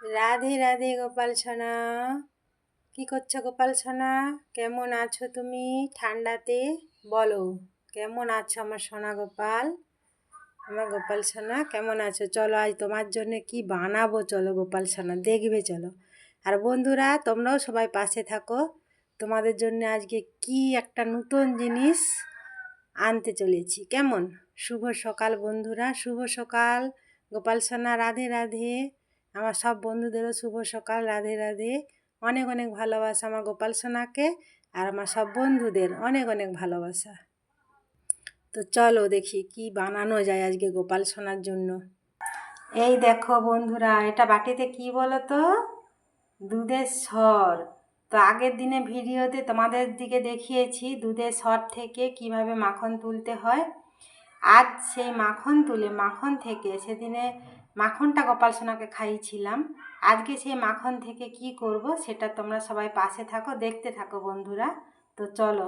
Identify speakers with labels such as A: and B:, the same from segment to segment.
A: রাধে রাধে গোপাল সোনা। কি করছো গোপাল সোনা? কেমন আছো তুমি ঠান্ডাতে? বলো কেমন আছো আমার সোনা গোপাল, আমার গোপাল সোনা কেমন আছো? চলো আজ তোমার জন্য কি বানাবো, চলো গোপাল সোনা দেখবে চলো। আর বন্ধুরা তোমরাও সবাই পাশে থাকো, তোমাদের জন্য আজকে কি একটা নতুন জিনিস আনতে চলেছি। কেমন? শুভ সকাল বন্ধুরা, শুভ সকাল। গোপাল সোনা রাধে রাধে। আমার সব বন্ধুদেরও শুভ সকাল, রাধে রাধে। অনেক অনেক ভালোবাসা আমার গোপাল সোনাকে, আর আমার সব বন্ধুদের অনেক অনেক ভালোবাসা। তো চলো দেখি কি বানানো যায় আজকে গোপাল সোনার জন্য। এই দেখো বন্ধুরা, এটা বাটিতে কি বলো তো? দুধের সর। তো আগের দিনে ভিডিওতে তোমাদের দিকে দেখিয়েছি দুধের সর থেকে কিভাবে মাখন তুলতে হয়। আজ সেই মাখন তুলে মাখন থেকে সেদিনে মাখনটা গোপাল সোনাকে খাইয়েছিলাম। আজকে সেই মাখন থেকে কি করব সেটা তোমরা সবাই পাশে থাকো, দেখতে থাকো বন্ধুরা। তো চলো,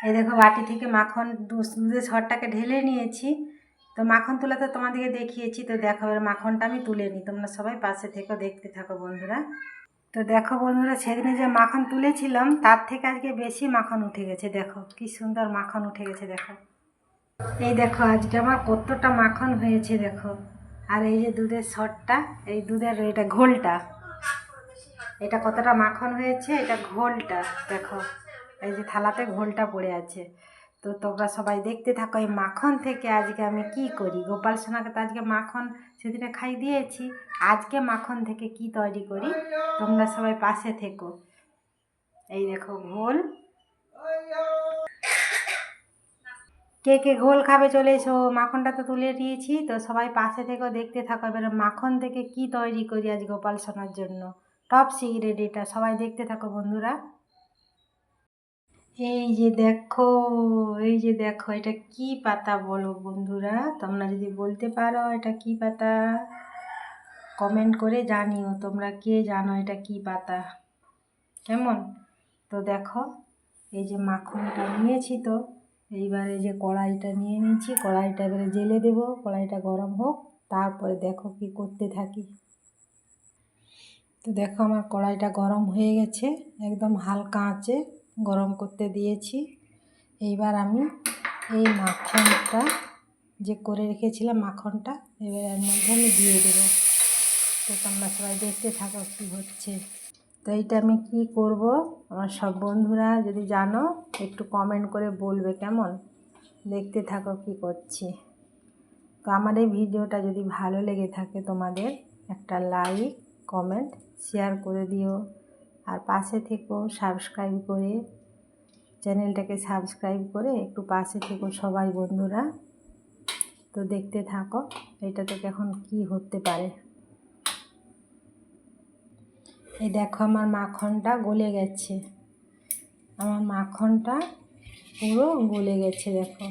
A: এই দেখো বাটি থেকে মাখন দুধের সরটাকে ঢেলে নিয়েছি। তো মাখন তোলা তো তোমাদেরকে দেখিয়েছি, তো দেখো এবার মাখনটা আমি তুলে নিই, তোমরা সবাই পাশে থেকো, দেখতে থাকো বন্ধুরা। তো দেখো বন্ধুরা, সেদিনে যে মাখন তুলেছিলাম তার থেকে আজকে বেশি মাখন উঠে গেছে। দেখো কি সুন্দর মাখন উঠে গেছে দেখো। এই দেখো আজকে আমার কতটা মাখন হয়েছে দেখো। আর এই যে দুধের সরটা, এই দুধের এটা ঘোলটা, এটা কতটা মাখন হয়েছে, এটা ঘোলটা দেখো। এই যে থালাতে ঘোলটা পড়ে আছে। তো তোমরা সবাই দেখতে থাকো এই মাখন থেকে আজকে আমি কি করি। গোপাল সোনাকে তো আজকে মাখন সেদিনে খাই দিয়েছি, আজকে মাখন থেকে কি তৈরি করি তোমরা সবাই পাশে থেকো। এই দেখো ঘোল, কে কে ঘোল খাবে চলে এসো। মাখনটা তো তুলে দিয়েছি, তো সবাই পাশে থেকেও দেখতে থাকো এবার মাখন থেকে কি তৈরি করি আজ গোপাল সোনার জন্য। টপ সিক্রেট এটা, সবাই দেখতে থাকো বন্ধুরা। এই যে দেখো, এই যে দেখো এটা কি পাতা বলো বন্ধুরা, তোমরা যদি বলতে পারো এটা কি পাতা কমেন্ট করে জানিও, তোমরা কে জানো এটা কি পাতা। কেমন? তো দেখো এই যে মাখনটা নিয়েছি, তো এইবার এই যে কড়াইটা নিয়ে নিয়েছি, কড়াইটা এবারে জেলে দেবো, কড়াইটা গরম হোক, তারপরে দেখো কি করতে থাকি। তো দেখো আমার কড়াইটা গরম হয়ে গেছে, একদম হালকা আঁচে গরম করতে দিয়েছি। এইবার আমি এই মাখনটা যে করে রেখেছিলাম মাখনটা এবার এর মধ্যে আমি দিয়ে দেবো। তো তোমরা সবাই দেখতে থাকো কী হচ্ছে। তো এইটা আমি কি করব, আমার সব বন্ধুরা যদি জানো একটু কমেন্ট করে বলবে কেমন। দেখতে থাকো কি করছি। তো আমার এই ভিডিওটা যদি ভালো লেগে থাকে তোমাদের একটা লাইক কমেন্ট শেয়ার করে দিও, আর পাশে থেকো সাবস্ক্রাইব করে, চ্যানেলটাকে সাবস্ক্রাইব করে একটু পাশে থেকো সবাই বন্ধুরা। তো দেখতে থাকো এটা থেকে এখন কি হতে পারে। এই দেখো আমার মাখনটা গলে গেছে, আমার মাখনটা পুরো গলে গেছে দেখো,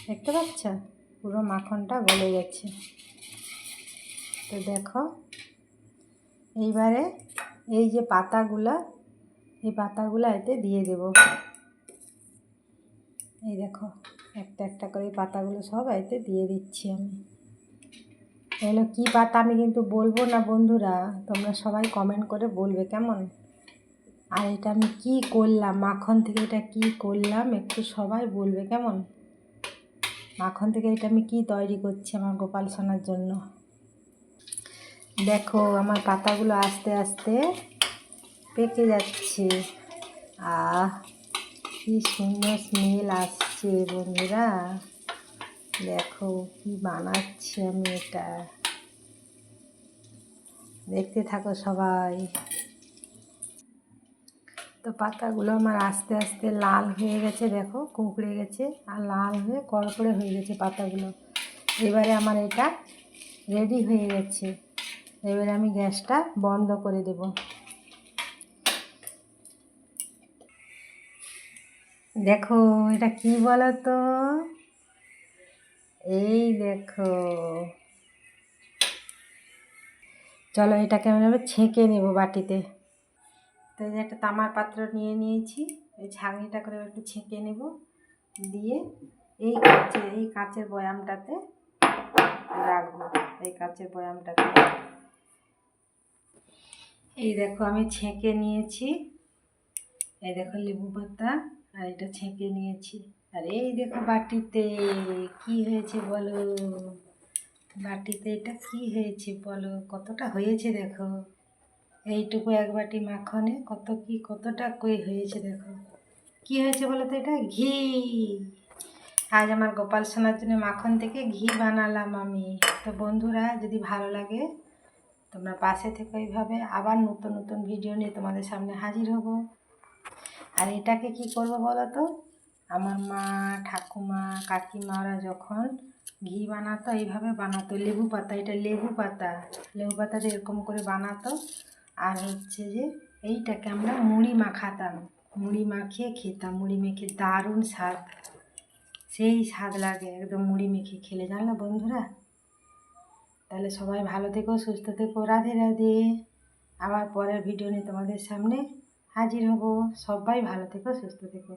A: দেখতে পাচ্ছ পুরো মাখনটা গলে গেছে। তো দেখো এইবারে এই যে পাতাগুলা, এই পাতাগুলো এতে দিয়ে দেব। এই দেখো একটা একটা করে পাতাগুলো সব এতে দিয়ে দিচ্ছি আমি। এগুলো কী পাতা আমি কিন্তু বলবো না বন্ধুরা, তোমরা সবাই কমেন্ট করে বলবে কেমন। আর এটা আমি কি করলাম মাখন থেকে, এটা কি করলাম একটু সবাই বলবে কেমন। মাখন থেকে এটা আমি কি তৈরি করছি আমার গোপাল সোনার জন্য। দেখো আমার পাতাগুলো আস্তে আস্তে পেকে যাচ্ছে, কি সুন্দর স্মেল আসছে বন্ধুরা। দেখো কি বানাচ্ছি আমি, এটা দেখতে থাকো সবাই। তো পাতাগুলো আমার আস্তে আস্তে লাল হয়ে গেছে দেখো, কুঁকড়ে গেছে আর লাল হয়ে কড়কড়ে হয়ে গেছে পাতাগুলো। এবারে আমার এটা রেডি হয়ে গেছে, এবারে আমি গ্যাসটা বন্ধ করে দেব। দেখো এটা কি বলো তো, এই দেখো। চলো এটাকে আমি এবার ছেঁকে নেব বাটিতে। তো এই যে একটা তামার পাত্র নিয়ে নিয়েছি, এই ছাঁকনিটা করে একটু ছেঁকে নেব, দিয়ে এই কাচের বয়ামটাতে রাখবো, এই কাচের বয়ামটাতে। এই দেখো আমি ছেঁকে নিয়েছি, এই দেখো লেবু পাতা, আর এটা ছেঁকে নিয়েছি। আর এই দেখো বাটিতে কি হয়েছে বলো, বাটিতে এটা কি হয়েছে বলো, কতটা হয়েছে দেখো। এইটুকু এক বাটি মাখনে কতটা কই হয়েছে দেখো। কি হয়েছে বলো তো, এটা ঘি। আজ আমার গোপাল সোনার জন্য মাখন থেকে ঘি বানালাম আমি। তো বন্ধুরা, যদি ভালো লাগে তোমরা পাশে থেকে এইভাবে আবার নতুন নতুন ভিডিও নিয়ে তোমাদের সামনে হাজির হব। আর এটাকে কি করব বলো তো, আমার মা, ঠাকুমা, কাকিমারা যখন ঘি বানাতো এইভাবে বানাতো, লেবু পাতা, এটা লেবু পাতা, লেবু পাতাটা এরকম করে বানাতো। আর হচ্ছে যে এইটাকে আমরা মুড়ি মাখাতাম, মুড়ি মাখিয়ে খেতাম, মুড়ি মেখে দারুণ স্বাদ, সেই স্বাদ লাগে একদম মুড়ি মেখে খেলে, জানলো বন্ধুরা। তাহলে সবাই ভালো থেকো, সুস্থ থেকো, রাধে রাধে। আবার পরের ভিডিও নিয়ে তোমাদের সামনে হাজির হব। সবাই ভালো থেকো, সুস্থ থেকো।